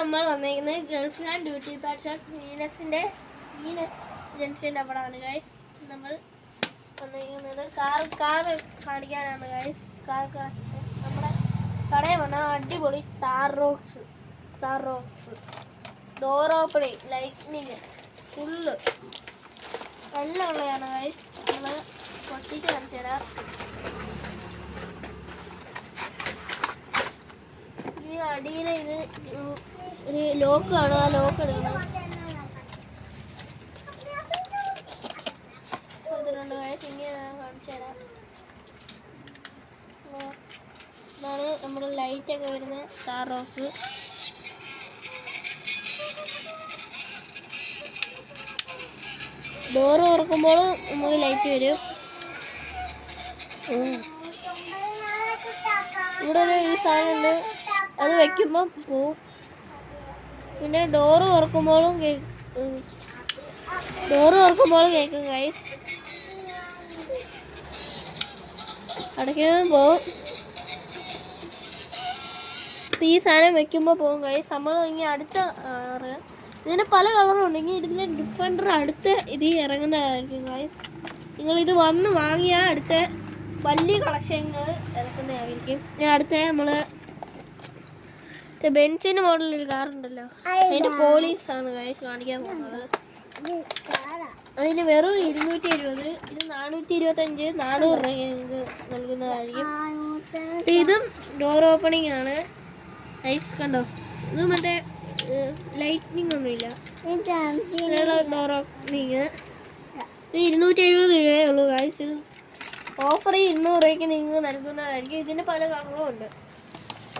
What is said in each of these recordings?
നമ്മൾ വന്നിരിക്കുന്നത് Gulf land duty parts വീനസിൻ്റെ ജംഗ്ഷൻ്റെ അവിടെയാണ് ഗൈസ്. നമ്മൾ വന്നിരിക്കുന്നത് കാർ കാണിക്കാനാണ് ഗൈസ്. കാർ നമ്മുടെ കടയിൽ വന്ന അടിപൊളി Thar rocks door opening lightning full എല്ലാം ഉള്ളതാണ് ഗൈസ്. നമ്മൾ പൊട്ടിച്ച് കാണിച്ചു തരാം. ഈ അടിയിൽ ഇത് ഒരു ലോക്ക് കാണും. ആ ലോക്ക് എടുക്കണം. ഇങ്ങനെ കാണിച്ചു തരാം. ഇതാണ് നമ്മുടെ ലൈറ്റൊക്കെ വരുന്ന കാർ റോസ്. ഡോറ് തുറക്കുമ്പോൾ നമുക്ക് ലൈറ്റ് വരും. ഇവിടെ ഒരു ഈ സാധനമുണ്ട്, അത് വെക്കുമ്പോൾ പോവും. പിന്നെ ഡോറ് തുറക്കുമ്പോഴും കേൾക്കും ഗൈസ്. അടയ്ക്കുമ്പോൾ പോവും. ഈ സാധനം വെക്കുമ്പോൾ പോകും ഗൈസ്. നമ്മൾ ഇങ്ങനെ അടുത്ത ഇതിന് പല കളറും ഉണ്ടെങ്കിൽ ഇതിൻ്റെ ഡിഫൻഡർ അടുത്ത ഇതിൽ ഇറങ്ങുന്നതായിരിക്കും ഗൈസ്. നിങ്ങളിത് വന്ന് വാങ്ങിയാൽ അടുത്ത വലിയ കളക്ഷനുകൾ ഇറക്കുന്നതായിരിക്കും. അടുത്ത നമ്മൾ ബെൻസിൻ്റെ മോഡലൊരു കാറുണ്ടല്ലോ, അതിൻ്റെ പോലീസാണ് ഗൈസ് കാണിക്കാൻ പോകുന്നത്. അതിന് വെറും 270, ഇത് 425, 400 രൂപയ്ക്ക് നിങ്ങൾക്ക് നൽകുന്നതായിരിക്കും. ഇതും ഡോർ ഓപ്പണിംഗ് ആണ് ഗൈസ്. കണ്ടോ, ഇത് മറ്റേ ലൈറ്റ്നിങ് ഒന്നുമില്ല, ഡോർ ഓപ്പണിങ്. ഇത് 270 രൂപയേ ഉള്ളൂ ഗൈസ്. ഓഫർ 200 രൂപയ്ക്ക് നിങ്ങൾക്ക് നൽകുന്നതായിരിക്കും. ഇതിന് പല കളറും ഉണ്ട്.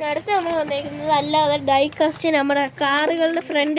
അടുത്ത് നമ്മൾ വന്നേക്കുന്നത് അല്ലാതെ ഡൈ കാസ്റ്റ് നമ്മുടെ കാറുകളുടെ ഫ്രണ്ട്